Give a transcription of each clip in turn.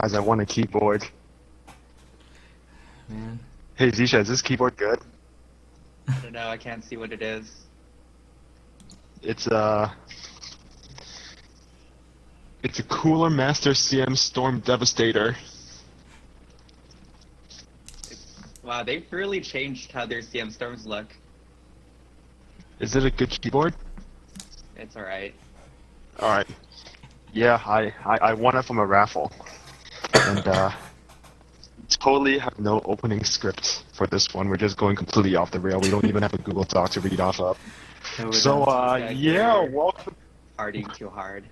Guys, I want a keyboard. Man. Hey Zixia, is this keyboard good? I don't know, I can't see what it is. It's a Cooler Master CM Storm Devastator. Wow, they've really changed how their CM Storms look. Is it a good keyboard? It's alright. Alright. Yeah, I won it from a raffle. And totally have no opening script for this one. We're just going completely off the rail. We don't even have a Google Doc to read off of. So yeah, welcome. Partying too hard.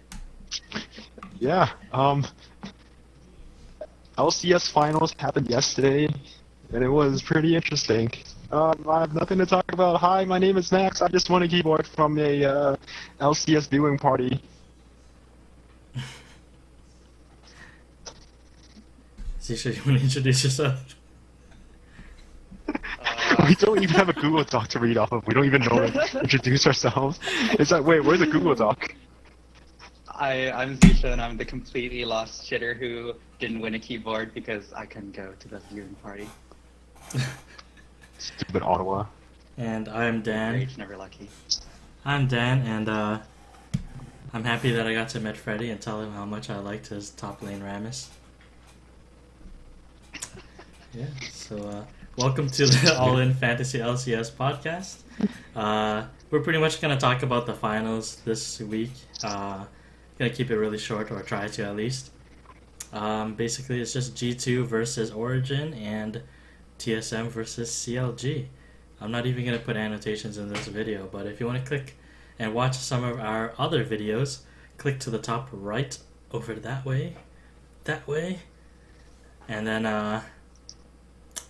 Yeah, LCS finals happened yesterday, and it was pretty interesting. I have nothing to talk about. Hi, my name is Max. I just won a keyboard from a LCS viewing party. Zixia, you want to introduce yourself? We don't even have a Google Doc to read off of. We don't even know to introduce ourselves. It's like, wait, where's the Google Doc? I'm Zixia, and I'm the completely lost shitter who didn't win a keyboard because I couldn't go to the viewing party. Stupid Ottawa. And I'm Dan. Rage, never lucky. I'm Dan, and I'm happy that I got to meet Freddy and tell him how much I liked his top lane Rammus. Yeah, so welcome to the All.In Fantasy LCS podcast. We're pretty much going to talk about the finals this week. Gonna keep it really short, or try to at least. Basically, it's just G2 versus Origin and TSM versus CLG. I'm not even gonna put annotations in this video, but if you want to click and watch some of our other videos, click to the top right over that way, and then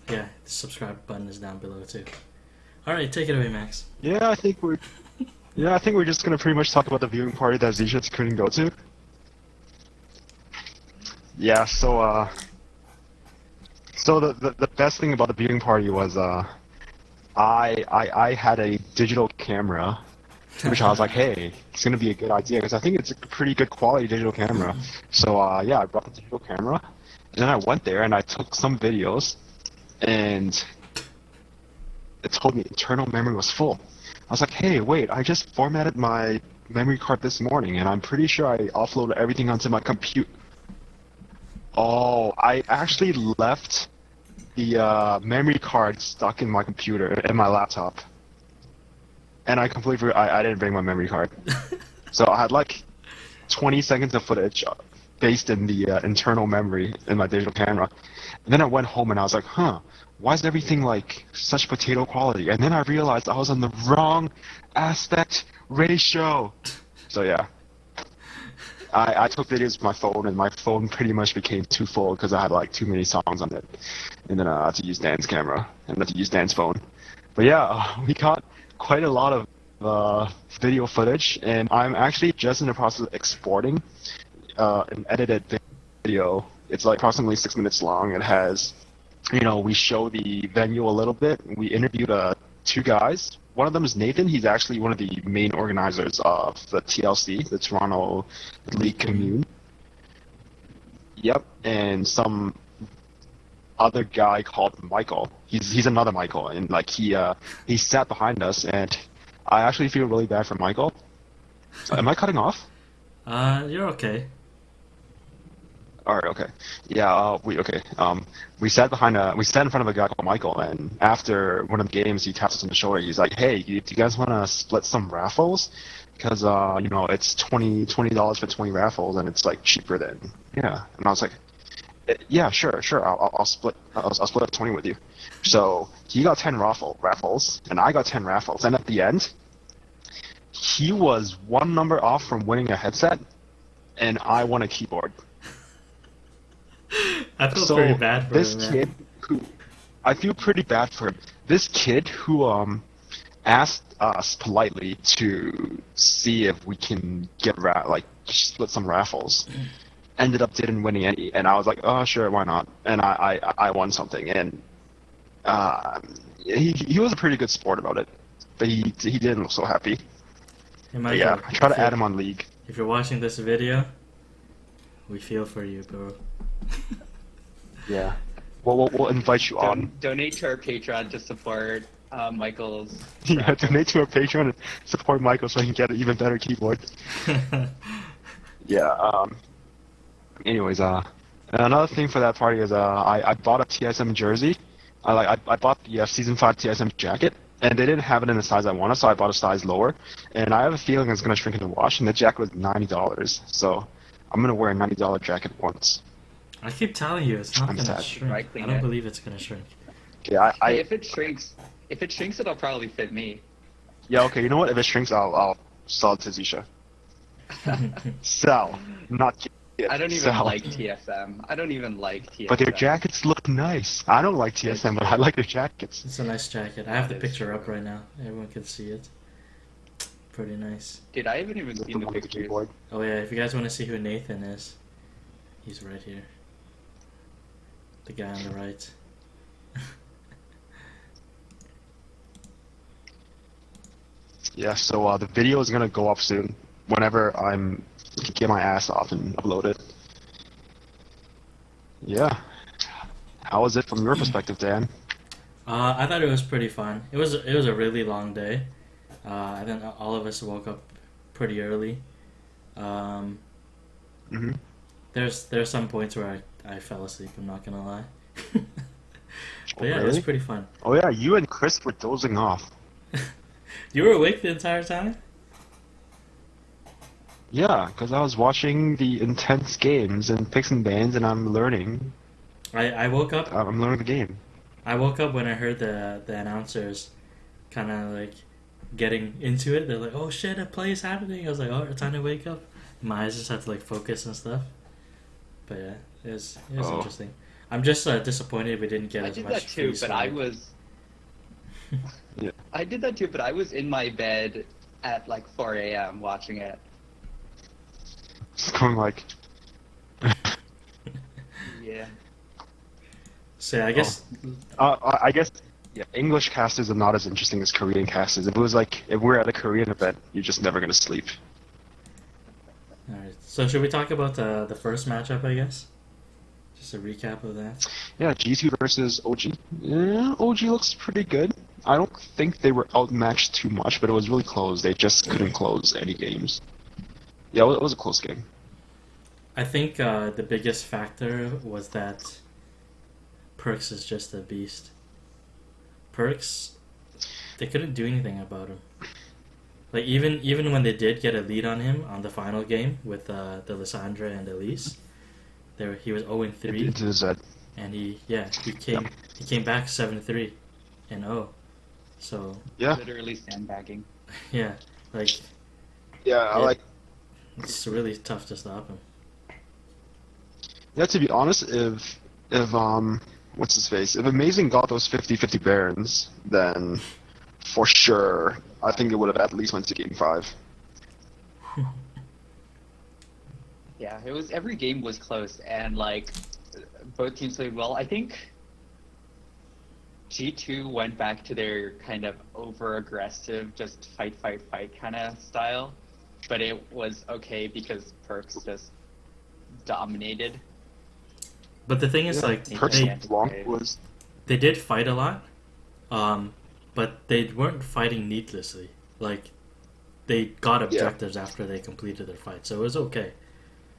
yeah, the subscribe button is down below too. All right, take it away, Max. Yeah, I think we're just gonna pretty much talk about the viewing party that Zixia couldn't go to. Yeah, so the best thing about the viewing party was I had a digital camera, which I was like, hey, it's gonna be a good idea because I think it's a pretty good quality digital camera. So yeah, I brought the digital camera, and then I went there and I took some videos, and it told me internal memory was full. I was like, hey, wait, I just formatted my memory card this morning, and I'm pretty sure I offloaded everything onto my computer. Oh, I actually left the memory card stuck in my computer, in my laptop. And I completely forgot, I didn't bring my memory card. So I had like 20 seconds of footage based in the internal memory in my digital camera. And then I went home and I was like, huh, why is everything like such potato quality? And then I realized I was on the wrong aspect ratio. So yeah, I took videos with my phone, and my phone pretty much became too full because I had like too many songs on it. And then I had to use Dan's camera and then to use Dan's phone. But yeah, we got quite a lot of video footage, and I'm actually just in the process of exporting an edited video. It's like approximately 6 minutes long. It has, we show the venue a little bit. We interviewed two guys. One of them is Nathan. He's actually one of the main organizers of the TLC, the Toronto League Commune. Yep, and some other guy called Michael. He's another Michael, and like he sat behind us, and I actually feel really bad for Michael. Am I cutting off? You're okay. All right, okay. Yeah, we sat in front of a guy called Michael, and after one of the games, he taps us on the shoulder. He's like, "Hey, do you guys want to split some raffles? Because it's $20 for 20 raffles, and it's like cheaper than yeah." And I was like, "Yeah, sure. I'll split up 20 with you." So he got 10 raffles, and I got 10 raffles, and at the end, he was one number off from winning a headset, and I won a keyboard. I feel pretty bad for this him, kid I feel pretty bad for him. This kid who asked us politely to see if we can get split some raffles, ended up didn't winning any, and I was like, oh sure, why not? And I won something, and he was a pretty good sport about it, but he didn't look so happy. Hey, Michael, yeah, I try to add him on League. If you're watching this video, we feel for you, bro. Yeah. We'll invite you on. Donate to our Patreon to support Michael's. Yeah, donate to our Patreon and support Michael so he can get an even better keyboard. Yeah. Anyways, another thing for that party is I bought a TSM jersey. I bought the season 5 TSM jacket, and they didn't have it in the size I wanted, so I bought a size lower. And I have a feeling it's gonna shrink in the wash, and the jacket was $90. So I'm gonna wear a $90 jacket once. I keep telling you, it's not I'm gonna sad. shrink. I don't believe it's gonna shrink. Okay, Hey, if it shrinks, it'll probably fit me. Yeah, okay. You know what? If it shrinks, I'll sell it to Zixia. Sell, not get. I don't even sell. like TSM. I don't even like TSM. But their jackets look nice. I don't like TSM, but I like their jackets. It's a nice jacket. I have the That is picture up true. right now. Everyone can see it. Pretty nice. Dude, I haven't even seen the one with pictures. keyboard. Oh yeah, if you guys want to see who Nathan is, he's right here. The guy on the right. Yeah, so the video is gonna go up soon. Whenever I'm get my ass off and upload it. Yeah. How was it from your perspective, Dan? I thought it was pretty fun. It was a really long day. I think all of us woke up pretty early. Mm-hmm. There's some points where I fell asleep. I'm not gonna lie. But yeah, it was Really? pretty fun. Oh yeah, you and Chris were dozing off. You were awake the entire time? Yeah, because I was watching the intense games and picks and bans, and I'm learning. I woke up. I'm learning the game. I woke up when I heard the announcers kind of like getting into it. They're like, "Oh shit, a play is happening." I was like, "Oh, it's time to wake up." My eyes just had to like focus and stuff. But yeah, it was Oh. interesting. I'm just disappointed we didn't get I as did much. that too, free but I swag. was. Yeah. I did that too, but I was in my bed at like 4 a.m. watching it. It's going like. Yeah. So yeah, I guess I guess. Yeah, English casters are not as interesting as Korean casters. If it was like if we're at a Korean event, you're just never gonna sleep. All right. So should we talk about the first matchup? I guess. Just a recap of that. Yeah, G2 versus OG. Yeah, OG looks pretty good. I don't think they were outmatched too much, but it was really close. They just couldn't close any games. Yeah, it was a close game. I think the biggest factor was that Perks is just a beast. Perks, they couldn't do anything about him. Like even when they did get a lead on him on the final game with the Lissandra and Elise, he was 0-3, It is that. and he came back 7-3 and 0. So Yeah, Literally sandbagging. yeah, like yeah. I Yeah. like. it's really tough to stop him. Yeah, to be honest, if what's his face? If Amazing got those 50-50 Barons, then for sure, I think it would have at least went to Game 5. Yeah, it was every game was close, and like both teams played well. I think G2 went back to their kind of over-aggressive, just fight kind of style, but it was okay because Perks just dominated. But the thing is, Yeah, like, Perks they, and Blanc was. they did fight a lot, but they weren't fighting needlessly. Like, they got objectives after they completed their fight, so it was okay.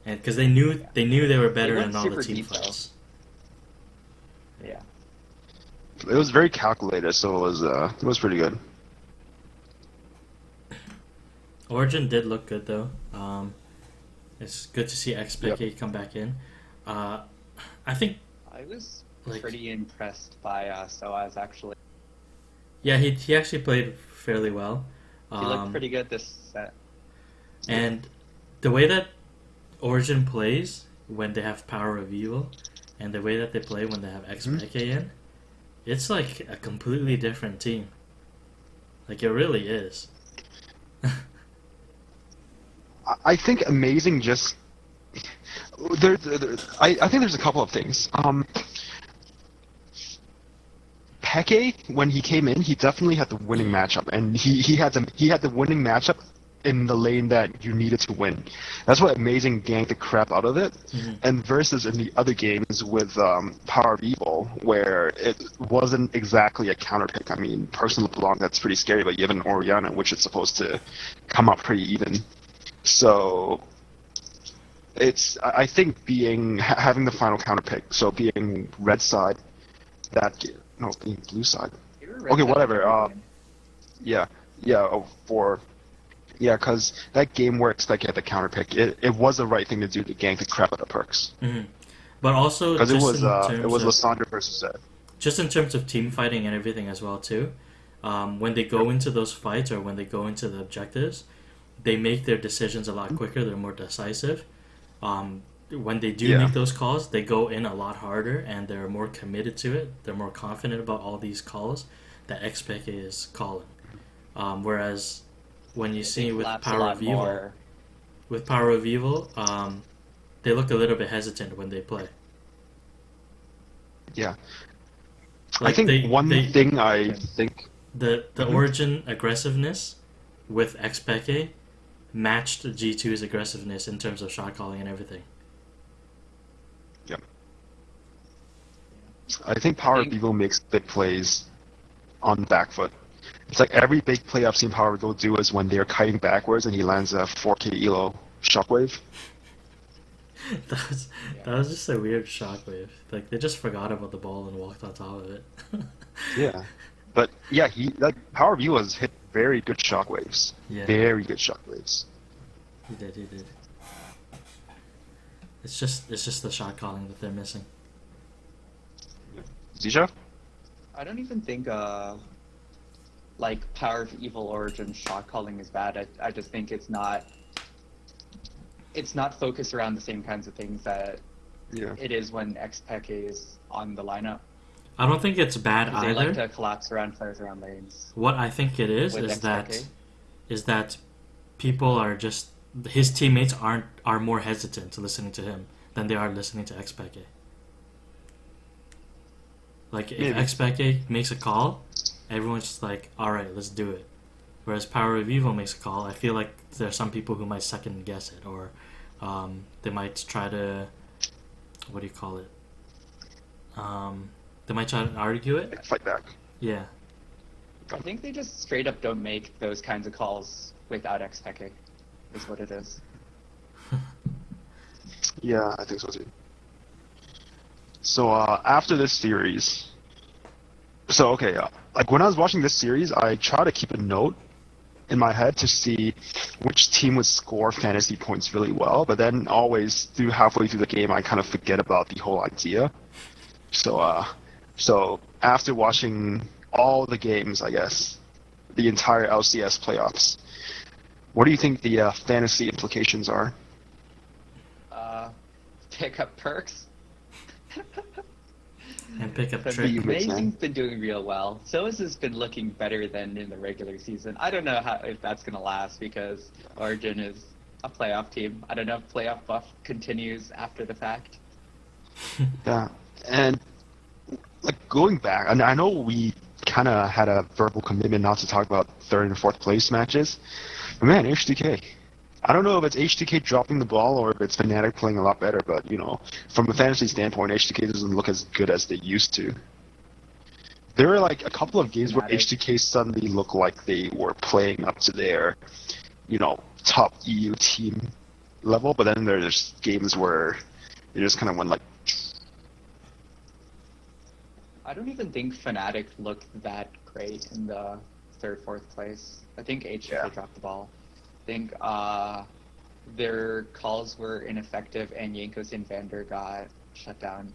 And because they knew they were better went in all the super team deep, though. fights. Yeah. It was very calculated, so it was pretty good. Origin did look good though. It's good to see XPK come back in. I think, I was like, pretty impressed by Soaz, actually. yeah, he actually played fairly well. He looked pretty good this set. And the way that Origin plays when they have Power of Evil, and the way that they play when they have XPK in, it's like a completely different team. Like, it really is. I think Amazing just. I think there's a couple of things. Peke, when he came in, he definitely had the winning matchup, and he had the winning matchup in the lane that you needed to win. That's what Amazing ganked the crap out of it. And versus in the other games with Power of Evil, where it wasn't exactly a counter pick. I mean, Personal Belong, that's pretty scary, but you have an Orianna, which is supposed to come up pretty even. So I think having the final counter pick, so being red side, being blue side. Okay, whatever. Yeah, because that game where Expect had the counter pick, it was the right thing to do to gank the crap out of Perks. But also, Because just it was Lysandra versus Zed. just in terms of team fighting and everything as well too. When they go into those fights or when they go into the objectives, they make their decisions a lot quicker. They're more decisive. When they do make those calls, they go in a lot harder and they're more committed to it. They're more confident about all these calls that XPEC is calling. Whereas when you see with Power of Evil, they look a little bit hesitant when they play. Yeah. Like I think the Origin aggressiveness with XPEC matched G2's aggressiveness in terms of shot calling and everything. Yeah. I think Power of Evil makes big plays on the back foot. It's like every big play I've seen Power of Evil do is when they're kiting backwards and he lands a 4K Elo shockwave. that was just a weird shockwave. Like they just forgot about the ball and walked on top of it. Yeah. But yeah, that Power of Evil has hit very good shockwaves. Yeah. Very good shockwaves. He did. It's just the shot calling that they're missing. Zixia? I don't even think like Power of Evil Origin shot calling is bad. I just think it's not focused around the same kinds of things that it is when XPEC is on the lineup. I don't think it's bad They either. like to collapse around players around lanes. What I think it is With is that people are just his teammates are more hesitant to listening to him than they are listening to XPEC. Like if XPEC makes a call, everyone's just like, all right, let's do it. Whereas Power of Evil makes a call, I feel like there are some people who might second guess it, or they might try to, what do you call it? They might try to argue it. Fight back. Yeah. I think they just straight up don't make those kinds of calls without XPEC, is what it is. Yeah, I think so too. So after this series, like when I was watching this series, I try to keep a note in my head to see which team would score fantasy points really well, but then always halfway through the game, I kind of forget about the whole idea. So after watching all the games, I guess, the entire LCS playoffs, what do you think the fantasy implications are? Pick up Perks. And pick up But Trick. Amazing's been doing real well. Soas has been looking better than in the regular season. I don't know if that's going to last because Origin is a playoff team. I don't know if playoff buff continues after the fact. Yeah, and like going back, and I know we kind of had a verbal commitment not to talk about third and fourth place matches, but man, HTK. I don't know if it's HTK dropping the ball or if it's Fnatic playing a lot better, but from a fantasy standpoint, HTK doesn't look as good as they used to. There were like a couple of games where HTK suddenly looked like they were playing up to their, top EU team level, but then there's games where they just kind of went like. I don't even think Fnatic looked that great in the third, fourth place. I think HTK dropped the ball. I think their calls were ineffective and Jankos and Vander got shut down.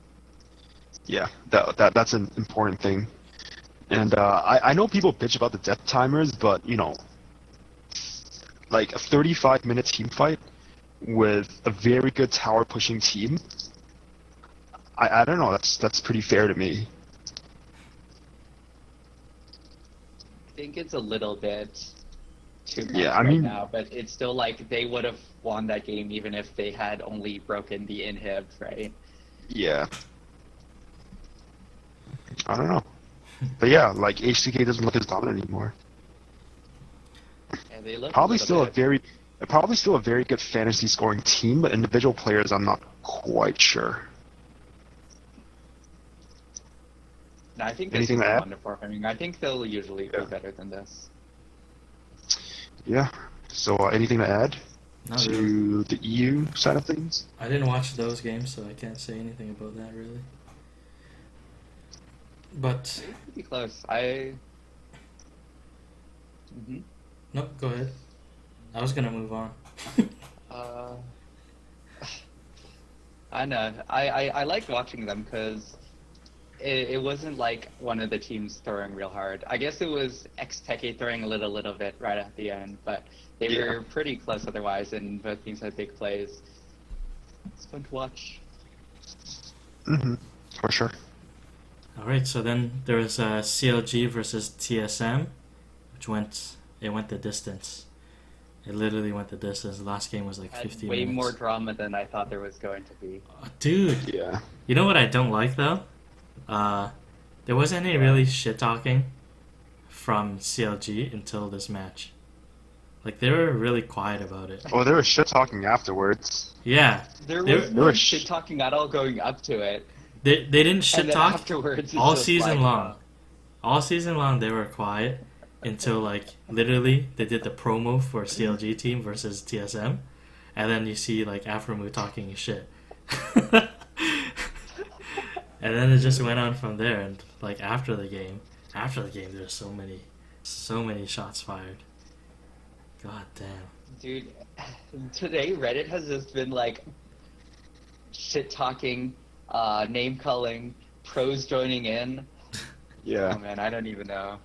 Yeah, that's an important thing. And I know people bitch about the death timers, but like a 35-minute team fight with a very good tower pushing team, I don't know, that's pretty fair to me. I think it's a little bit too much now, but it's still like they would have won that game even if they had only broken the inhib, right? Yeah. I don't know. But yeah, like HTK doesn't look as dominant anymore. And They look Probably a still little probably still a very good fantasy scoring team, but individual players, I'm not quite sure. No, I think this Anything is to them add? underperforming. I think they'll usually Yeah. be better than this. Yeah. So anything to add Not to really. the EU side of things? I didn't watch those games, so I can't say anything about that really. But They were pretty close. I. Mhm. no, go ahead. I was gonna move on. Uh, I know. I liked watching them because it wasn't like one of the teams throwing real hard. I guess it was X-Teke throwing a little bit right at the end, but they Yeah. were pretty close otherwise, and both teams had big plays. It's fun to watch. For sure. All right, so then there was CLG versus TSM, which went the distance. It literally went the distance. The last game was like Had 50 way minutes. more drama than I thought there was going to be. Dude, Yeah. you know what I don't like though? There wasn't any really shit talking from CLG until this match. Like they were really quiet about it. Oh, they were shit talking afterwards. Yeah, There They- was they were no shit talking at all going up to it. they didn't shit And then talk afterwards, it's all just season like, long. All season long they were quiet until like literally they did the promo for CLG team versus TSM, and then you see like Afromu talking shit. And then it just went on from there, and like after the game there's so many shots fired. God damn. Dude, today Reddit has just been like shit talking, name calling, pros joining in. Yeah. Oh man, I don't even know.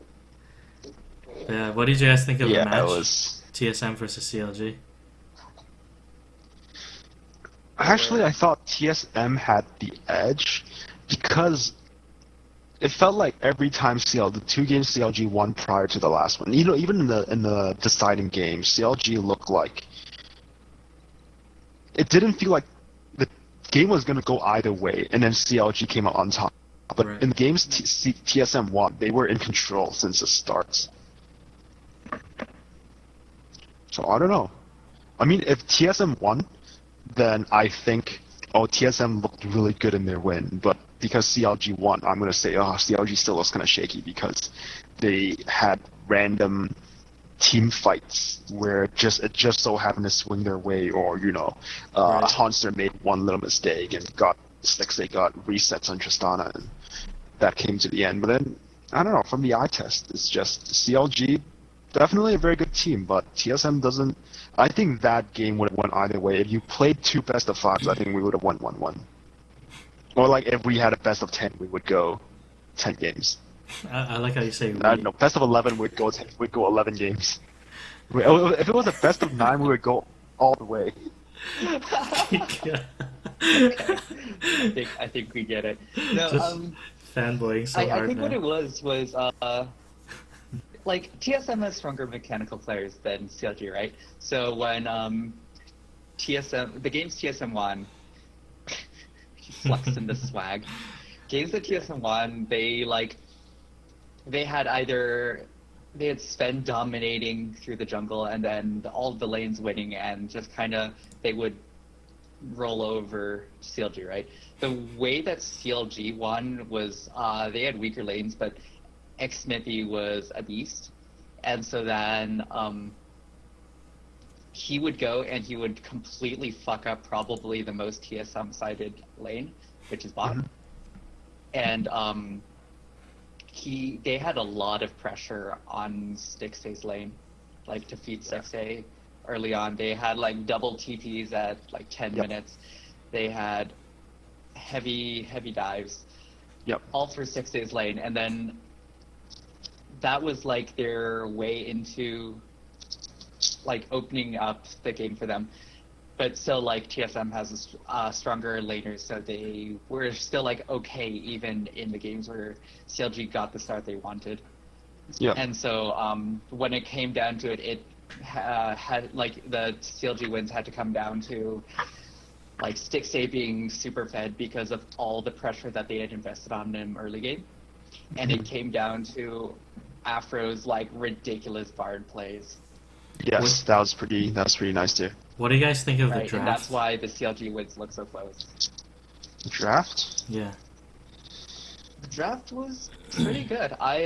Yeah, what did you guys think of the Yeah, match? it was. TSM versus CLG. Actually, I thought TSM had the edge because it felt like every time the 2 games CLG won prior to the last one, even in the deciding games, CLG looked like it didn't feel like the game was gonna go either way, and then CLG came out on top. But Right. in the games TSM won, they were in control since the start. So I don't know. I mean, if TSM won, then I think, TSM looked really good in their win. But because CLG won, I'm going to say, CLG still looks kind of shaky because they had random team fights where it just so happened to swing their way, or, Right. Hanster made one little mistake and got resets on Tristana, and that came to the end. But then, I don't know, from the eye test, it's just CLG, definitely a very good team, but TSM doesn't. I think that game would have won either way. If you played 2 best of 5s, I think we would have won 1-1. Or like if we had a best of 10, we would go 10 games. I like how you say we. I don't know, best of 11 would go 11 games. If it was a best of 9, we would go all the way. Okay. I think we get it. No, Just fanboying so I hard think now. what it was like TSM has stronger mechanical players than CLG, right? So when the games TSM won, he flexed in the swag. Games that TSM won, they had Sven dominating through the jungle, and then all the lanes winning, and just kind of they would roll over CLG, right? The way that CLG won was they had weaker lanes, but X-Smithy was a beast, and so then he would go and he would completely fuck up probably the most TSM-sided lane, which is bot. Mhm. And they had a lot of pressure on Stixay's lane, like to feed Stixay early on. They had like double TPs at like 10 Yep. minutes. They had heavy dives. Yep. All through Stixay's lane, and then that was like their way into like opening up the game for them. But still, like TSM has a stronger laners, so they were still like okay even in the games where CLG got the start they wanted. Yeah. And so when it came down to it, it had like the CLG wins had to come down to like Stixay being super fed because of all the pressure that they had invested on him early game, and it came down to Afro's like ridiculous Bard plays. Yes, that was pretty nice too. What do you guys think of the Right, draft? and that's why the CLG wins look so close. Draft? Yeah. The draft was pretty good. I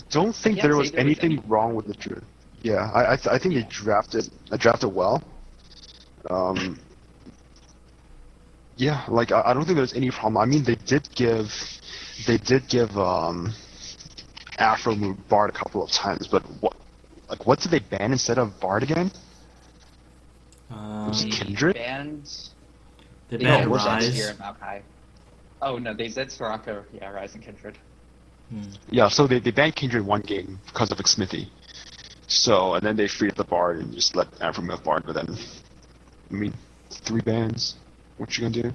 don't think can't there say was there was anything any- wrong with the draft. Yeah, I think they drafted well. Yeah, like I don't think there's any problem. I mean, they did give Afro move Bard a couple of times, but what did they ban instead of Bard again? Was it Um, Kindred? they No, banned it wasn't. Rise. and Maokai. Oh no, they said Soraka, yeah, Rise and Kindred. Yeah, so they banned Kindred one game because of Smithy. So, and then they freed the Bard and just let Afro move Bard, but then, I mean, 3 bans. What you gonna do?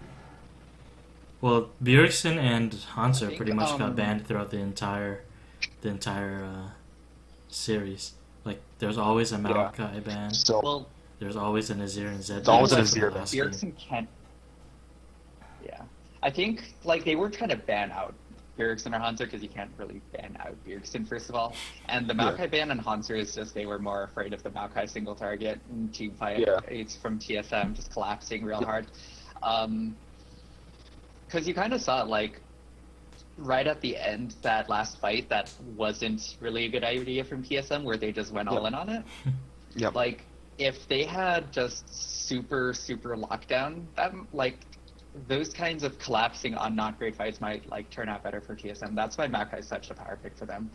Well, Bjergsen and Hanser think, pretty much got banned throughout the entire series. Like, there's always a Maokai ban. So, Well, There's always a Nazir and Zed. There's always a except for the Nazir ban. last game. Bjergsen can't. Yeah, I think like they were trying to ban out Bjergsen or Hanser because you can't really ban out Bjergsen first of all. And the Maokai ban on Hanser is just they were more afraid of the Maokai single target and team fight. Yeah. It's from TSM just collapsing real hard. Because you kind of saw it like right at the end that last fight that wasn't really a good idea from TSM where they just went all in on it. Yep. Like if they had just super lockdown, that like those kinds of collapsing on not great fights might like turn out better for TSM. That's why Maokai is such a power pick for them,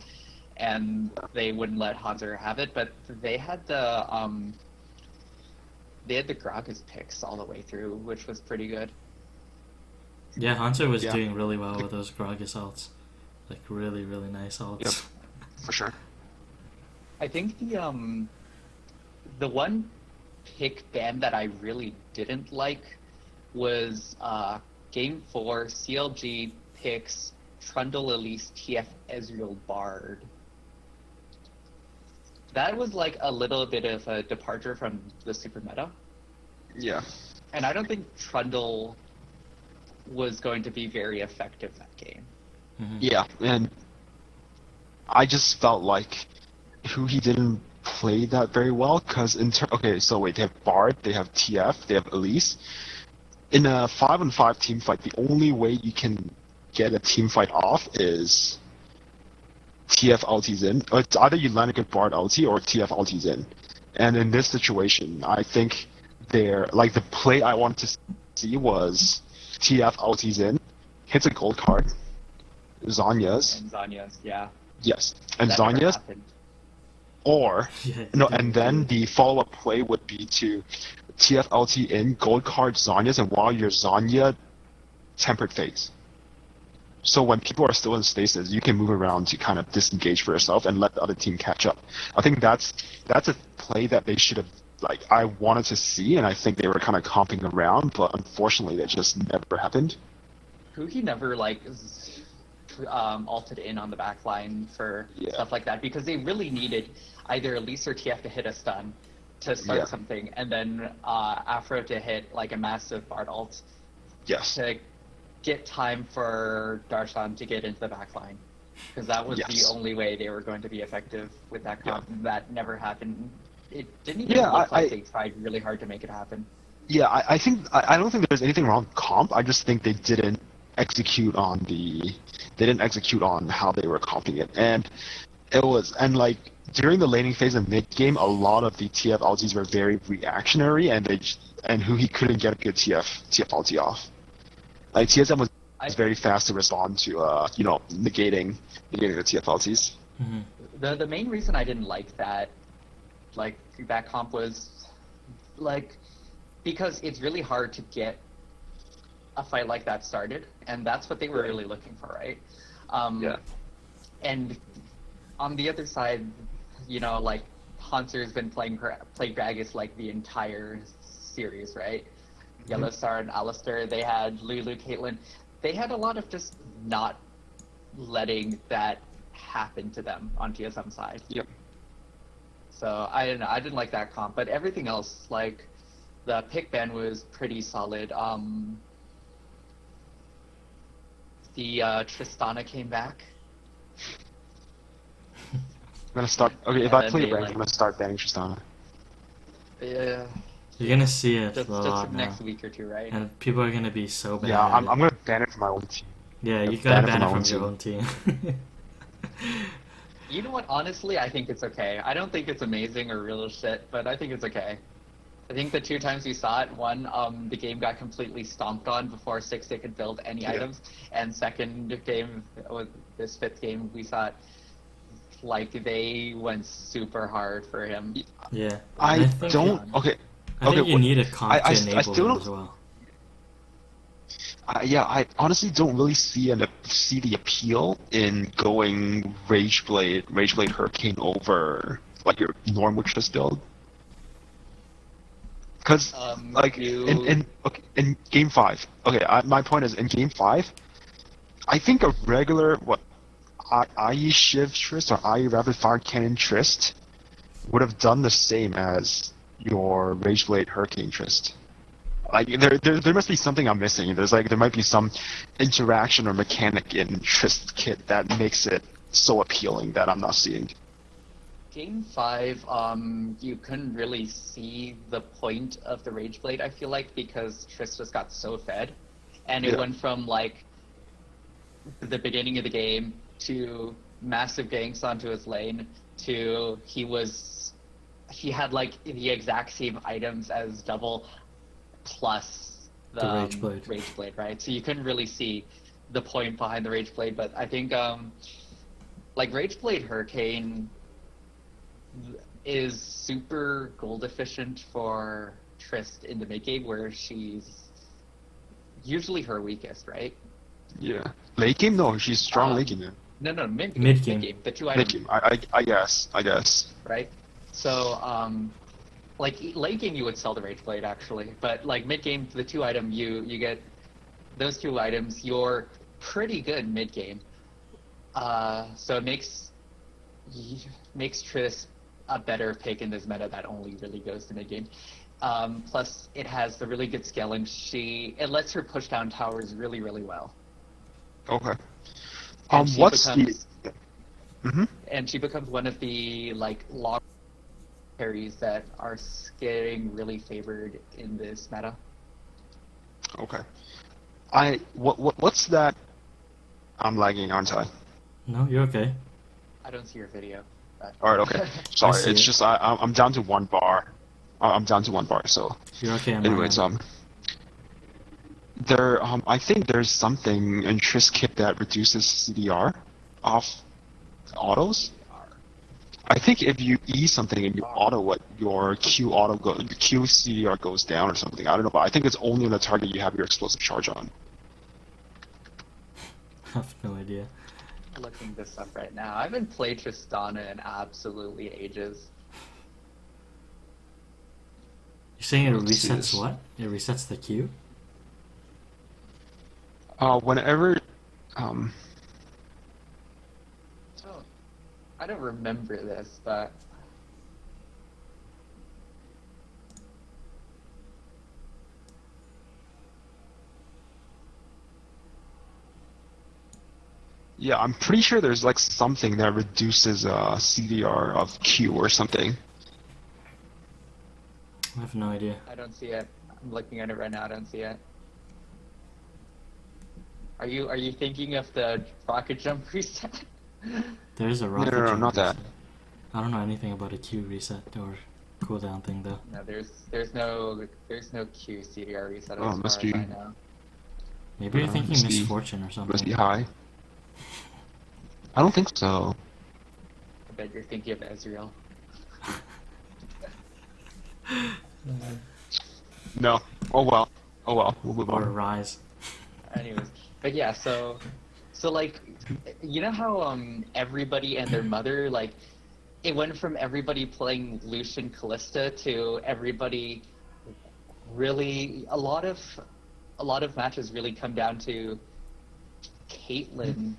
and they wouldn't let Hanser have it. But they had the Gragas picks all the way through, which was pretty good. Yeah, Hanser was Yeah. doing really well with those Gragas ults. Like, really, really nice ults. Yep. For sure. I think the one pick ban that I really didn't like was Game 4, CLG picks Trundle Elise TF Ezreal Bard. That was like a little bit of a departure from the super meta. Yeah. And I don't think Trundle was going to be very effective that game. Mhm. Yeah, and I just felt like he didn't play that very well because okay, so wait, they have Bard, they have TF, they have Elise. In a 5-on-5 team fight, the only way you can get a team fight off is TF ultis in. Or it's either you land a good Bard ulti or TF ultis in. And in this situation, I think the play I wanted to see was TF ultis in, hits a gold card, Zanya's, And Zanya's, yeah. yes, and That never Zanya's, happened. or Yeah, no, they and did. then the follow-up play would be to TF LT in, gold card Zanya's, and while you're Zanya, tempered fates. So when people are still in stasis, you can move around to kind of disengage for yourself and let the other team catch up. I think that's a play that they should have, like, I wanted to see, and I think they were kind of comping around, but unfortunately that just never happened. He never like ulted in on the back line for stuff like that because they really needed either Elise or TF to hit a stun to start something, and then Afro to hit like a massive Bard ult Yes. to get time for Darshan to get into the back line. Because that was the only way they were going to be effective with that comp. That never happened. It didn't even look like they tried really hard to make it happen. Yeah, I don't think there's anything wrong with comp. I just think they didn't execute on how they were comping it. And like during the laning phase and mid game, a lot of the TF ultis were very reactionary, and he couldn't get a good TF ulti off. Like TSM was very fast to respond to negating the TF ultis. Mm-hmm. The main reason I didn't like that comp was like because it's really hard to get a fight like that started, and that's what they were really looking for, right? And on the other side, like Hanser's been playing Gragas like the entire series, right? Yellow Star and Alistair, they had Lulu, Caitlyn. They had a lot of just not letting that happen to them on TSM side. Yep. So I don't know. I didn't like that comp, but everything else, like the pick ban was pretty solid. The Tristana came back. gonna start. Okay, if And I then play they, ranked, like- I'm gonna start banning Tristana. Yeah. You're gonna see it Just a lot now, next week or two, right? and people are gonna be so bad Yeah, at I'm it. gonna ban it from my own team. Yeah, you ban gotta it ban from it my from own your team. own team. You know what? Honestly, I think it's okay. I don't think it's amazing or real shit, but I think it's okay. I think the 2 times we saw it, one, the game got completely stomped on before Zixia could build any Yeah. items, and second game, this 5th game, we saw it, like, they went super hard for him. Yeah, I and I think don't. Okay. I think okay, you need a comp to I enable still him don't. as well. Yeah, I honestly don't really see the appeal in going Rageblade Hurricane over like your normal Trist build. Because like in game 5, okay, my point is in game 5, I think a regular IE Shiv Trist or IE Rapid Fire Cannon Trist would have done the same as your Rageblade Hurricane Trist. Like there must be something I'm missing. There might be some interaction or mechanic in Trist kit that makes it so appealing that I'm not seeing. Game 5, you couldn't really see the point of the Rageblade, I feel like, because Trist just got so fed. And it went from, like, the beginning of the game to massive ganks onto his lane to he had, like, the exact same items as double plus the Rageblade, right? So you couldn't really see the point behind the Rageblade, but I think, like, Rageblade Hurricane is super gold efficient for Trist in the mid game, where she's usually her weakest, right? Yeah. Late game? No, she's strong late game. No, mid game. The 2 Mid items, game. I guess. right? So, like late game you would sell the Rageblade actually, but like mid game, the 2 item you get those 2 items, you're pretty good mid game. So it makes Trist a better pick in this meta that only really goes to mid game. Plus, it has the really good scaling. It lets her push down towers really, really well. Okay. And she what's becomes, the? Mm-hmm. And she becomes one of the like long carries that are getting really favored in this meta. Okay. What's that? I'm lagging, aren't I? No, you're okay. I don't see your video. Alright, okay. Sorry, see it's it. just I'm down to 1 bar. I'm down to 1 bar, so. You're okay. I'm Anyways, I think there's something in Trist kit that reduces CDR off autos. I think if you E something and you auto it, your Q CDR goes down or something. I don't know, but I think it's only on the target you have your explosive charge on. I have no idea. Looking this up right now. I haven't played Tristana in absolutely ages. You're saying it Let's see resets this. what? It resets the queue? Whenever, Oh, I don't remember this, but yeah, I'm pretty sure there's like something that reduces CDR of Q or something. I have no idea. I don't see it. I'm looking at it right now. I don't see it. Are you thinking of the rocket jump reset? There is a rocket No, jump not that. reset. I don't know anything about a queue reset or cooldown thing though. No, there's no Q CDR reset Oh, as must far as be. I know. Maybe you're thinking must be- misfortune or Must be something. high. I don't think so. I bet you're thinking of Ezreal. No. Oh well. We'll move Or on. rise. Anyways, but yeah, so like, you know how everybody and their mother, like, it went from everybody playing Lucian Callista to everybody really a lot of matches really come down to Caitlyn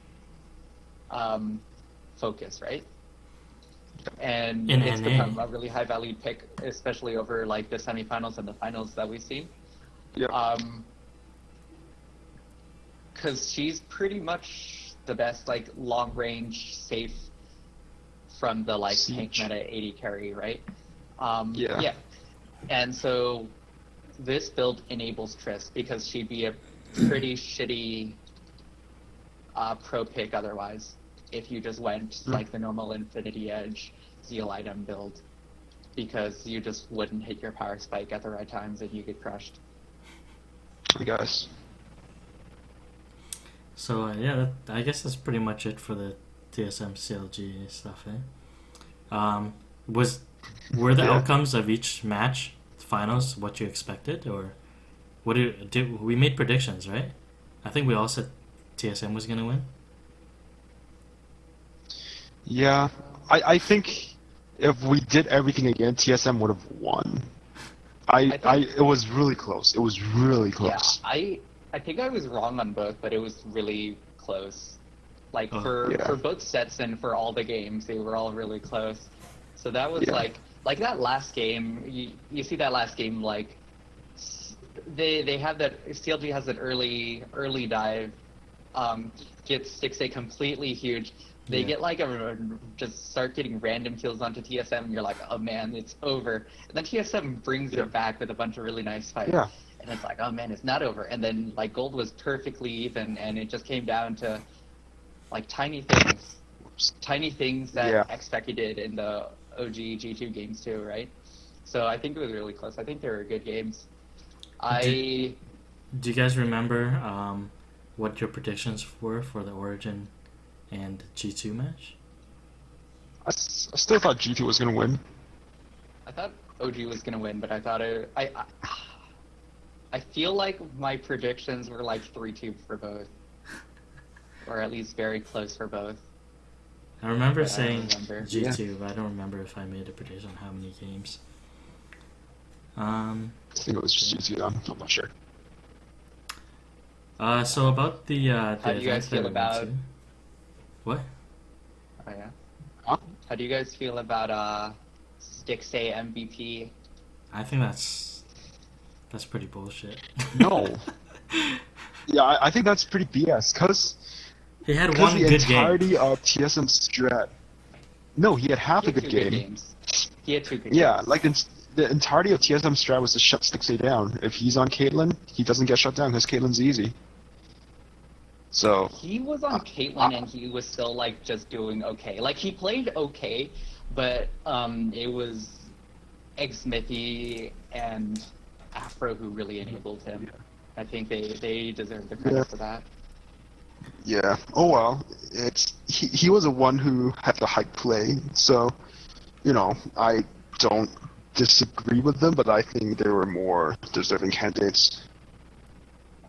focus, right? And In it's NA. become a really high valued pick, especially over like the semifinals and the finals that we've seen. Yeah. Because she's pretty much the best, like, long range, safe from the like Siege. tank meta 80 carry, right? Yeah. And so this build enables Triss because she'd be a pretty shitty pro pick otherwise if you just went like the normal Infinity Edge Zeal item build, because you just wouldn't hit your power spike at the right times and you get crushed. I guess. So I guess that's pretty much it for the TSM CLG stuff. Were the outcomes of each match finals what you expected, or did we made predictions, right? I think we all said TSM was gonna win. Yeah, I think if we did everything again, TSM would have won. It was really close. It was really close. Yeah, I think I was wrong on both, but it was really close. Like for both sets and for all the games, they were all really close. So that was like that last game. You see that last game, like they have that CLG has that early dive, gets 6A completely huge. They get like just start getting random kills onto TSM, and you're like, oh man, it's over. And then TSM brings it back with a bunch of really nice fights. Yeah. And it's like, oh man, it's not over. And then like gold was perfectly even, and it just came down to like tiny things that X-Factor did in the OG G2 games too, right? So I think it was really close. I think they were good games. Do you guys remember what your predictions were for the Origin and G2 match? I still thought G2 was gonna win. I thought OG was gonna win, but I thought I feel like my predictions were like 3-2 for both, or at least very close for both. I remember But saying I don't remember. G2, but I don't remember if I made a prediction on how many games. I think it was just G2. I'm not sure. So about the How do you guys event that feel we went about? to- What? Oh yeah. Huh? How do you guys feel about Zixia MVP? I think that's pretty bullshit. No. Yeah, I think that's pretty BS, because He had one the good game. entirety of TSM strat. No, he had half He a had good two game. games. He had 2 good Yeah, games. like the entirety of TSM strat was to shut Stixie down. If he's on Caitlyn, he doesn't get shut down because Caitlyn's easy. So He was on Caitlyn and he was still like just doing okay. Like he played okay, but it was Eggsmithy and Afro who really enabled him. I think they deserve the credit for that. yeah. Oh well. He was the one who had the hype play. So, I don't disagree with them, but I think there were more deserving candidates.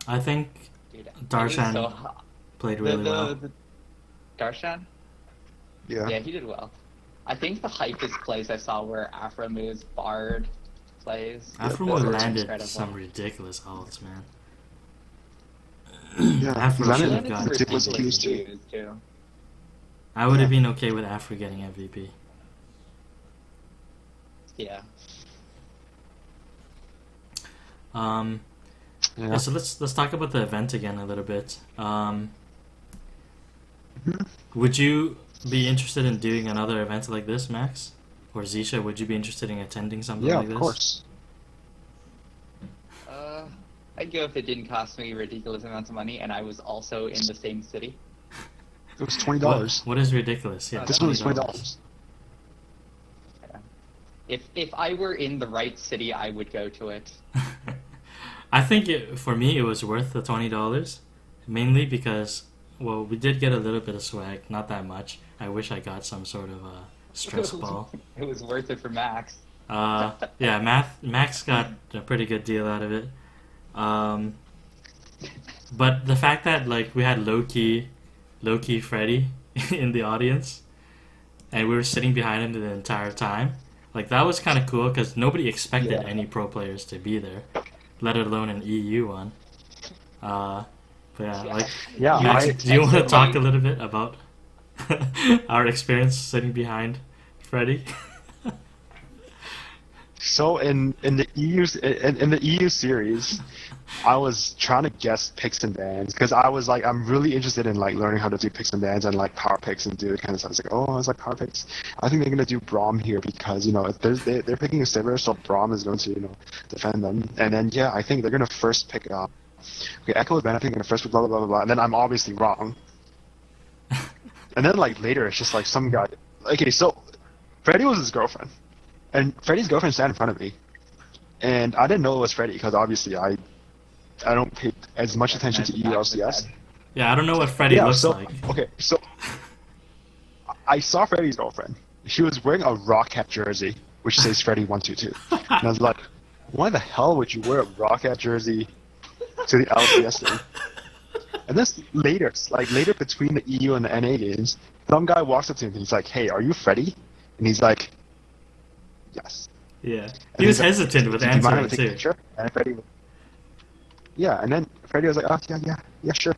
I think Dude, Darshan it was so played really well. Darshan? Yeah. Yeah, he did well. I think the hypest plays I saw were Afro moves, Bard plays. Afro Those were landed incredible. some ridiculous ults, man. Yeah, Afro landed should have Landed got some ridiculous ridiculous cues, too. cues, too. I would have been okay with Afro getting MVP. Yeah. Yeah, so let's talk about the event again a little bit. Would you be interested in doing another event like this, Max? Or Zixia, would you be interested in attending something Yeah, like of this? course. I'd go if it didn't cost me ridiculous amounts of money and I was also in the same city. It was $20. What is ridiculous? Yeah, This one was $20. $20. If I were in the right city, I would go to it. I think for me it was worth the $20, mainly because, well, we did get a little bit of swag, not that much. I wish I got some sort of stress ball. It was worth it for Max. Yeah, Max got a pretty good deal out of it. But the fact that like we had low key Freddy in the audience, and we were sitting behind him the entire time, like that was kind of cool because nobody expected any pro players to be there, let alone an EU one. But yeah, like Max, do you want to talk a little bit about our experience sitting behind Freddy? so in the EU series, I was trying to guess picks and bans because I was like, I'm really interested in like learning how to do picks and bans and like power picks and do the kind of stuff. I was like, oh, I was like power picks. I think they're gonna do Braum here because if they're picking a Sivir, so Braum is going to defend them. And then yeah, I think they're gonna first pick up. Okay, Echo Van, I think they're gonna first pick blah blah blah blah blah, and then I'm obviously wrong. And then like later, it's just like some guy. Okay, so Freddy was his girlfriend, and Freddy's girlfriend sat in front of me, and I didn't know it was Freddy because obviously I don't pay as much attention to ELCS. Yeah, I don't know what Freddy looks like. Okay, so I saw Freddy's girlfriend. She was wearing a Rocket jersey, which says Freddy122. And I was like, why the hell would you wear a Rocket jersey to the LCS thing? And then later between the EU and the NA games, some guy walks up to him and he's like, hey, are you Freddy? And he's like, yes. Yeah. He was hesitant with answering too. Picture? And Freddy, yeah, and then Freddy was like, oh, yeah, sure.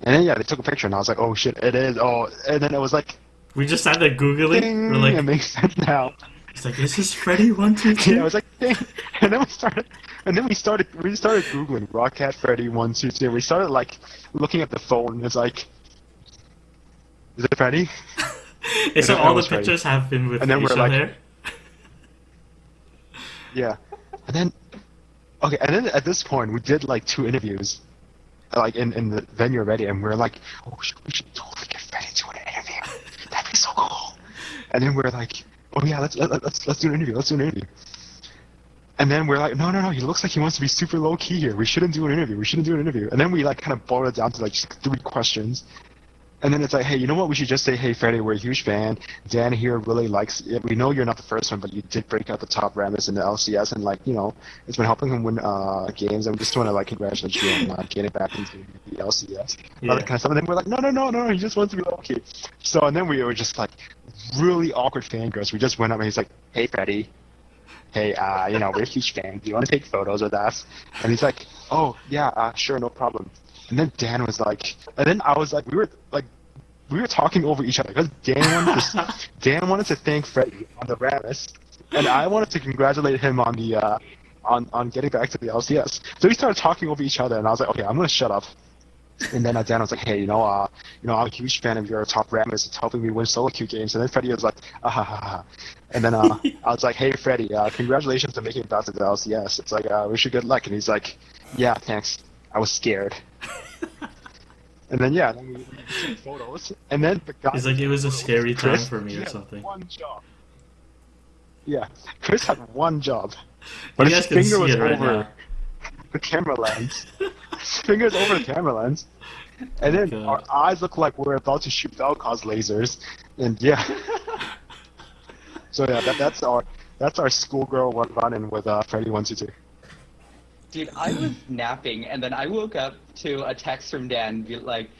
And then, yeah, they took a picture, and I was like, oh, shit, it is. Oh, and then it was like... We just had that Googling. Ding, we're like, it makes sense now. It's like, is this Freddy122? Yeah, I was like, ding. And then we started Googling Rocket Freddy122, and we started, like, looking at the phone. It's like, is it Freddy? So all the pictures have been with facial hair? Yeah. And then... Okay, and then at this point, we did like 2 interviews, like in the venue already, and we were like, oh, we should totally get Freddy to an interview. That'd be so cool. And then we're like, oh yeah, let's do an interview. Let's do an interview. And then we're like, no, he looks like he wants to be super low key here. We shouldn't do an interview. And then we like kind of boiled it down to like just 3 questions. And then it's like, hey, you know what? We should just say, hey, Freddy, we're a huge fan. Dan here really likes it. We know you're not the first one, but you did break out the top Rammus in the LCS, and like, it's been helping him win games. And we just want to like congratulate you on getting back into the LCS. Yeah. That kind of stuff. And then we're like, no, he just wants to be low key. So and then we were just like really awkward fangirls. We just went up and he's like, hey, Freddy. Hey, we're a huge fan. Do you want to take photos with us? And he's like, oh yeah, sure, no problem. And then Dan was like, and then I was like, we were talking over each other because Dan wanted to thank Freddy on the Rammus, and I wanted to congratulate him on the on getting back to the LCS. So we started talking over each other, and I was like, okay, I'm gonna shut up. And then Dan was like, hey, I'm a huge fan of your top Rammus. It's helping me win solo queue games. And then Freddy was like, ah ha ha ha. And then I was like, hey Freddy, congratulations on making it back to the LCS. It's like, wish you good luck. And he's like, yeah, thanks. I was scared. And then we took photos, and then the guy. He's like, it was a scary time for me or something. One job. Yeah, Chris had one job, but You his guys can finger see was it right over now. the camera lens. His finger's over the camera lens, and then God. our eyes look like we're about to shoot Vel'Koz lasers, and yeah. So yeah, that's our schoolgirl run-in with Freddy122. Dude, I was napping, and then I woke up to a text from Dan, be like,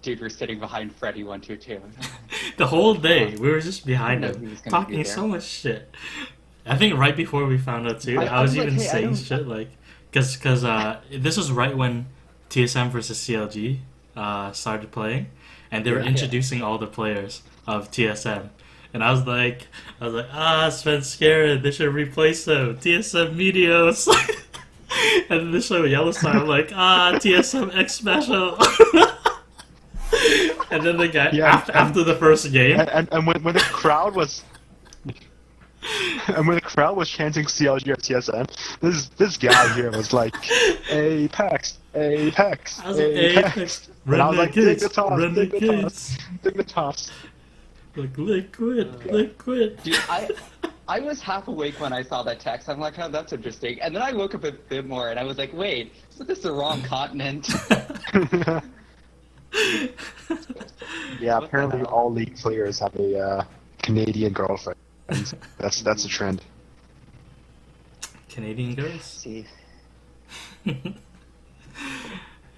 dude, we're sitting behind Freddy122. The whole day, we were just behind I didn't know him, he was gonna be talking there. so much shit. I think right before we found out too, I was like, even hey, saying shit like, cause this was right when TSM versus CLG started playing, and they were introducing all the players of TSM. And I was like, Sven's scared. They should replace them. TSM Medios. And then they show Yellowstone. I'm like, TSM X Special. And then the guy after the first game, and when the crowd was. And when the crowd was chanting CLG or TSM, this guy here was like, Apex, Apex, I was like, Apex. And I was like, Renegades. Dignitas. Like, liquid. Dude, I was half awake when I saw that text. I'm like, oh, that's interesting. And then I woke up a bit more, and I was like, wait, so this is the wrong continent? Yeah, apparently all League players have a Canadian girlfriend. That's a trend. Canadian girls? See. Who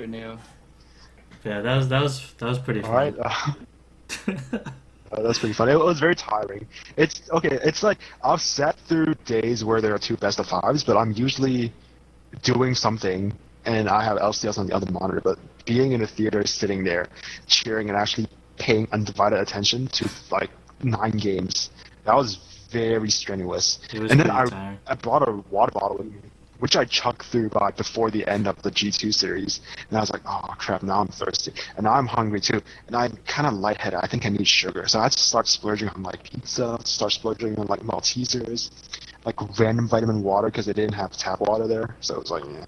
knew? Yeah, that was pretty fun. Alright. That's pretty fun. It was very tiring. It's okay. It's like I've sat through days where there are 2 best of 5s, but I'm usually doing something and I have LCS on the other monitor. But being in a theater, sitting there, cheering, and actually paying undivided attention to like 9 games, that was very strenuous. It was And then pretty tiring. I brought a water bottle with me, which I chugged through by before the end of the G2 series. And I was like, oh crap, now I'm thirsty. And now I'm hungry too. And I'm kind of lightheaded. I think I need sugar. So I had to start splurging on like pizza, start splurging on like Maltesers, like random vitamin water because they didn't have tap water there. So it was like, yeah.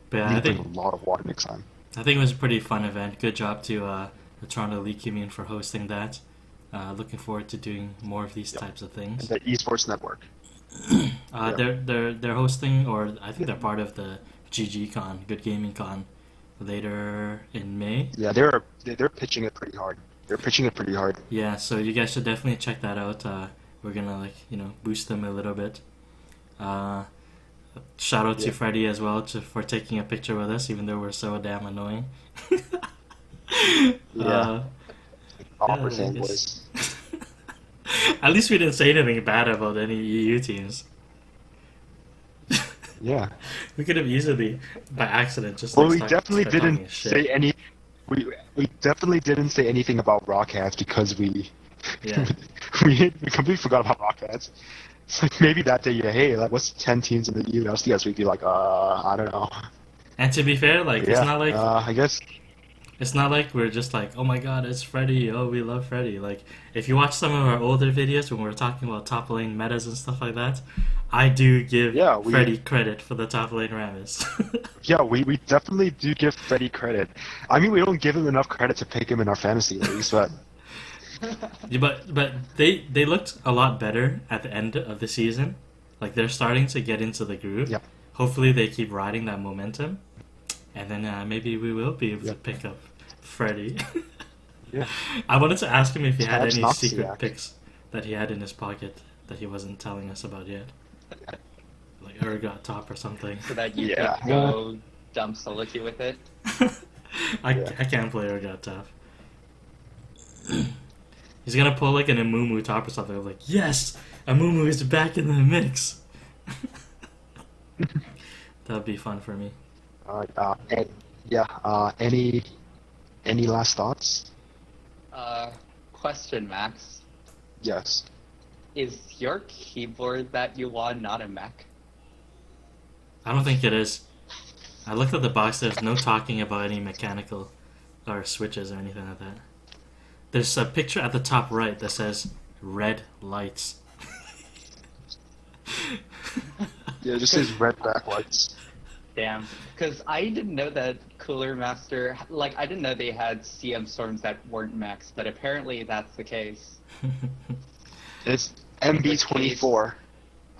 But yeah, I I need to think bring a lot of water next time. I think it was a pretty fun event. Good job to the Toronto League Commune for hosting that. Looking forward to doing more of these types of And things. the esports network. They're hosting, or I think they're part of the GG Con, Good Gaming Con, later in May. Yeah, they're pitching it pretty hard. They're pitching it pretty hard. Yeah, so you guys should definitely check that out. We're gonna boost them a little bit. Shout out to Yeah. Freddie as well for taking a picture with us, even though we're so damn annoying. Yeah. Awkward I fanboys. guess. At least we didn't say anything bad about any EU teams. Yeah. We could have easily, by accident, just Well, like, we definitely start talking didn't shit. say any. We definitely didn't say anything about Rockheads because we Yeah. we completely forgot about Rockheads. It's like maybe that day, hey, like what's 10 teams in the LCS? We'd be like, I don't know. And to be fair, like Yeah. it's not like I guess. it's not like we're just like, oh my god, it's Freddy. Oh, we love Freddy. Like, if you watch some of our older videos when we're talking about top lane metas and stuff like that, I do give Freddy credit for the top lane Rammus. Yeah, we definitely do give Freddy credit. I mean, we don't give him enough credit to pick him in our fantasy leagues, but Yeah, but they looked a lot better at the end of the season. Like they're starting to get into the groove. Yep. Hopefully they keep riding that momentum, and then maybe we will be able to pick up Freddy. yeah. I wanted to ask him if he had Tabs any Nazi secret act. picks that he had in his pocket that he wasn't telling us about yet, like Urgot top or something. So that you Yeah. could go dump solo queue with it. I Yeah. can't play Urgot top. He's gonna pull like an Amumu top or something. I'm like, yes, Amumu is back in the mix. That'd be fun for me. Any last thoughts? Question, Max. Yes. Is your keyboard that you won not a mech? I don't think it is. I looked at the box. There's no talking about any mechanical or switches or anything like that. There's a picture at the top right that says red lights. Yeah, it just says red backlights. Damn. Because I didn't know that Cooler Master, like, I didn't know they had CM Storms that weren't mechs, but apparently that's the case. It's MB24.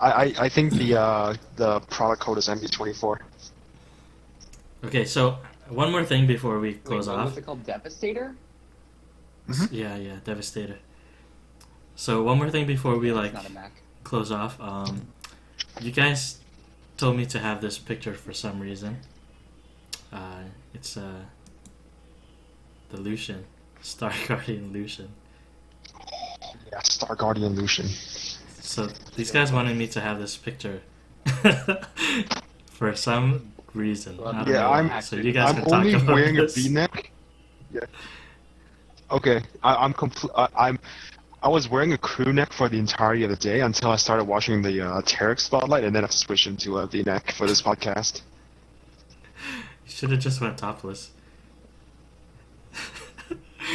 I think the product code is MB24. Okay, so one more thing before we close Wait, what off. was it called? Devastator? Yeah, Devastator. So one more thing before we It's not a mech. close off. You guys told me to have this picture for some reason. It's the Lucian, Star Guardian Lucian. Yeah, Star Guardian Lucian. So these guys wanted me to have this picture for some reason. I don't Yeah, know. So you guys I'm can talk only about wearing this. a V-neck. Yeah. Okay, I was wearing a crew neck for the entirety of the day until I started watching the Tarek Spotlight, and then I switched into a V-neck for this podcast. You should have just went topless.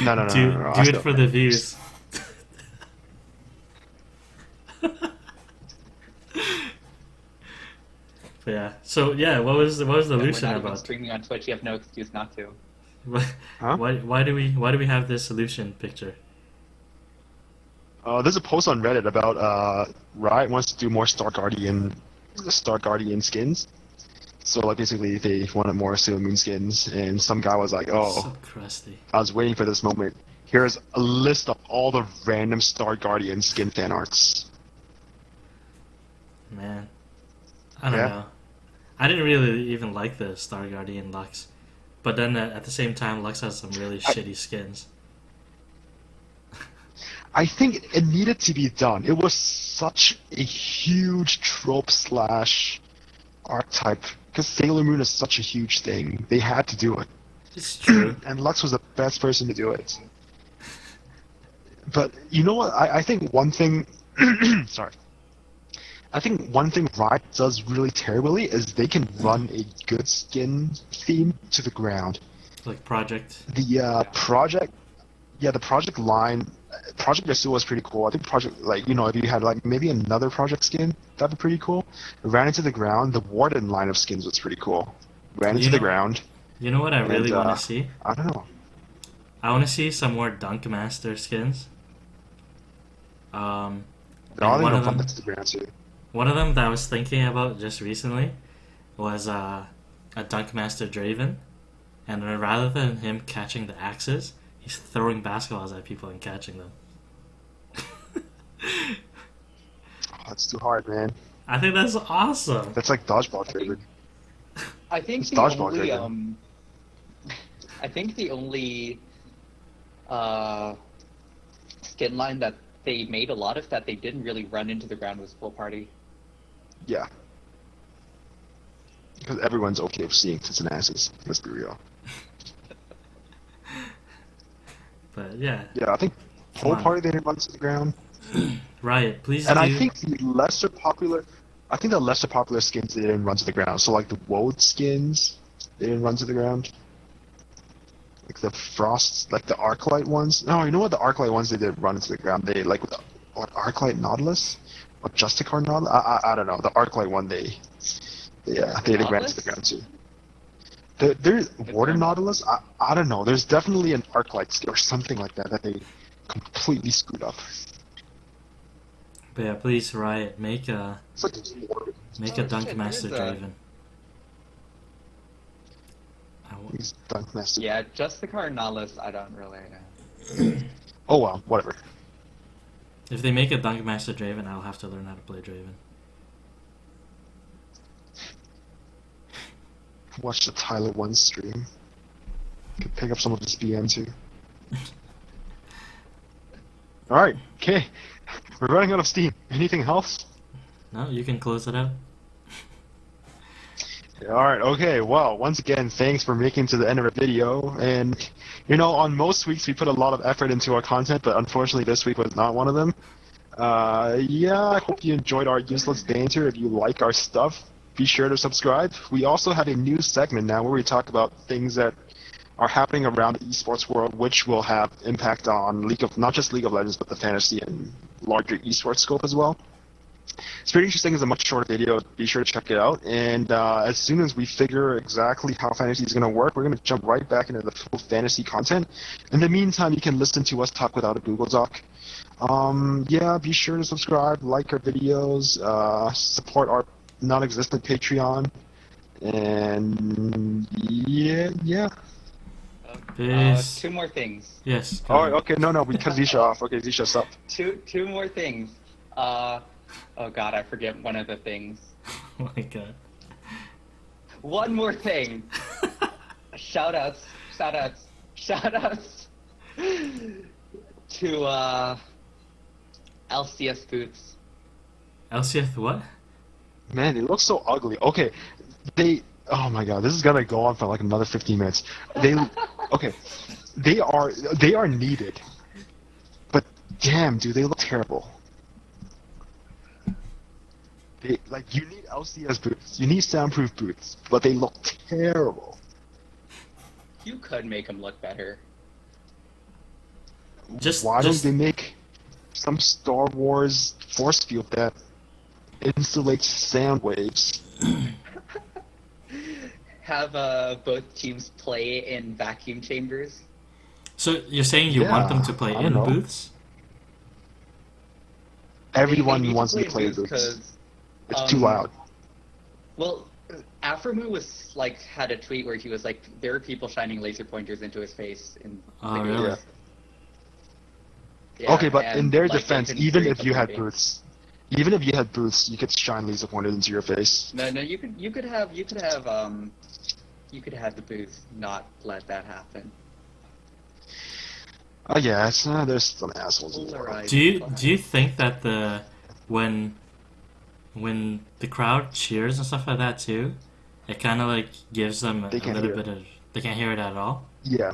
No. Do I it still- for the views. But yeah. So yeah, what was the And we're Lucian not even about? streaming on Twitch, you have no excuse not to. Huh? Why do we have this Lucian picture? There's a post on Reddit about Riot wants to do more Star Guardian skins. So like basically they wanted more Sailor Moon skins, and some guy was like, "Oh, So crusty. I was waiting for this moment. Here's a list of all the random Star Guardian skin fan arts." Man. I don't Yeah. know. I didn't really even like the Star Guardian Lux. But then at the same time, Lux has some really shitty skins. I think it needed to be done. It was such a huge trope slash archetype because Sailor Moon is such a huge thing. They had to do it, It's true. and Lux was the best person to do it. But you know what? I think one thing. Sorry. I think one thing Riot does really terribly is they can run a good skin theme to the ground. Like Project. The project, the project line, Project Yasuo was pretty cool. I think Project, like, if you had like maybe another project skin, that'd be pretty cool. Ran into the ground. The Warden line of skins was pretty cool. Ran into the ground. You know what I really want to see? I don't know. I want to see some more Dunk Master skins. One of them that I was thinking about just recently was a Dunk Master Draven, and rather than him catching the axes, he's throwing basketballs at people and catching them. That's too hard, man. I think that's awesome. That's like dodgeball Draven. I think It's the dodgeball only Draven. I think the only skin line that they made a lot of that they didn't really run into the ground was Full Party. Yeah. Because everyone's okay with seeing tits and asses. Let's be real. But yeah. Yeah, I think Full Party they didn't run to the ground. Riot, please And do. I think the lesser popular skins they didn't run to the ground. So like the Woad skins, they didn't run to the ground. Like the Frost, like the Arclight ones. No, you know what? The Arclight ones they did run into the ground. They like what Arclight Nautilus or Justicar Nautilus. I don't know. The Arclight one they ran to the ground too. There's Warden Nautilus. I don't know. There's definitely an Arclight skill or something like that they completely screwed up. But yeah, please Riot, make a It's like Dunk shit, Master there's a- Draven. He's Dunk Master. Yeah, just the Cardinalis, I don't really. Oh well, whatever. If they make a Dunk Master Draven, I'll have to learn how to play Draven. Watch the Tyler One stream. Could pick up some of his BM too. Alright, okay. We're running out of steam. Anything else? No, you can close it out. Alright, okay. Well, once again, thanks for making it to the end of our video. And, on most weeks we put a lot of effort into our content, but unfortunately this week was not one of them. I hope you enjoyed our useless banter. If you like our stuff, be sure to subscribe. We also have a new segment now where we talk about things that are happening around the esports world, which will have impact on not just League of Legends, but the fantasy and larger esports scope as well. It's pretty interesting. It's a much shorter video. Be sure to check it out. And as soon as we figure exactly how fantasy is going to work, we're going to jump right back into the full fantasy content. In the meantime, you can listen to us talk without a Google Doc. Be sure to subscribe, like our videos, support our non-existent Patreon, and yeah. Peace. Two more things. Yes. Oh, okay, no, we cut Zixia off. Okay, Zixia, stop. Two more things. Oh god, I forget one of the things. Oh my god. One more thing. Shoutouts to LCS boots. LCS what? Man, they look so ugly. Okay, oh my god, this is gonna go on for like another 15 minutes. They are needed, but damn, dude, they look terrible. You need LCS boots, you need soundproof boots, but they look terrible. You could make them look better. Why don't they make some Star Wars force field that insulates sound waves? Have both teams play in vacuum chambers. So you're saying you want them to play I don't in know. booths? Everyone They need wants to in play booths boots. 'cause, It's too loud. Well, Aframu had a tweet where he was like, there are people shining laser pointers into his face. Oh, really? Yeah. Yeah, Okay, but and, in their they defense, couldn't even hear if you had something. boots, you could shine laser pointers into your face. No, you could have the booth not let that happen. There's some assholes in the world. Polarized. Do you think that when the crowd cheers and stuff like that too, it kind of like gives them a They can't little hear. bit of they can't hear it at all? Yeah,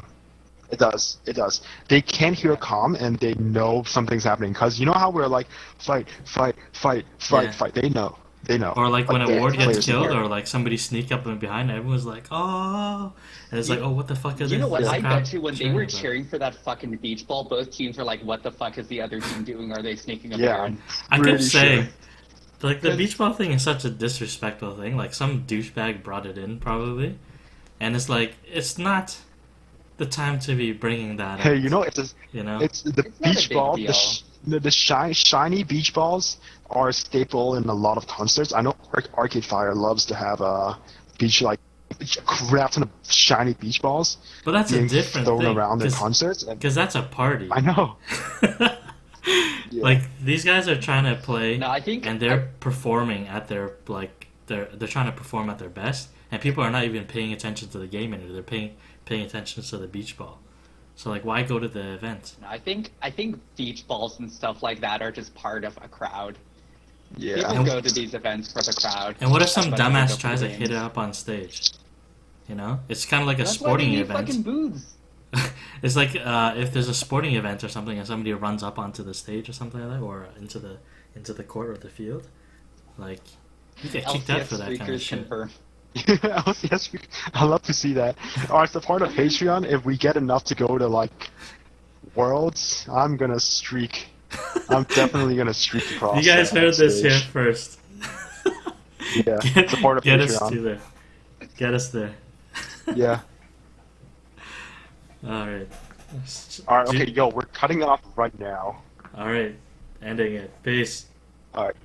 It does. It does. They can't hear calm, and they know something's happening. Cause you know how we're like fight, fight, fight, fight, Yeah. fight. They know. They know. Or like when a the ward gets players killed, know. or like somebody sneak up and behind, everyone's like, "Oh!" And it's You- like, "Oh, what the fuck is You know this?" what? Is the I crowd bet you when they were about? cheering for that fucking beach ball, both teams were like, "What the fuck is the other team doing? Are they sneaking up Yeah. Baron?" I kept Pretty saying, sure. like the 'Cause- beach ball thing is such a disrespectful thing. Like some douchebag brought it in probably, and it's like it's not the time to be bringing that Hey, up. you know, it's the It's not a beach big ball. deal. The shiny beach balls are a staple in a lot of concerts. I know Arcade Fire loves to have a beach like crap ton of shiny beach balls But that's a being different thrown thing around in concerts. And because that's a party. I know. Yeah. Like these guys are trying to play, No, I think and they're performing at their like they're trying to perform at their best, and people are not even paying attention to the game anymore. They're paying attention to the beach ball. So like, why go to the event? I think beach balls and stuff like that are just part of a crowd. Yeah. People go to these events for the crowd. And what if some as much as they go dumbass for the tries to games. hit it up on stage? You know, it's kind of like a That's why they sporting need event. fucking booths. It's like if there's a sporting event or something, and somebody runs up onto the stage or something like that, or into the court or the field, like you get kicked out LCS for that kind of streakers shit. confirm. Yes, I'd love to see that. Or as a part of Patreon, if we get enough to go to like Worlds, I'm gonna streak. I'm definitely gonna streak across. You guys that heard this stage. here first. Yeah, it's a part of Get us Patreon. to there. Get us there. Yeah. All right. All right. Okay, yo, we're cutting off right now. All right. Ending it. Peace. All right.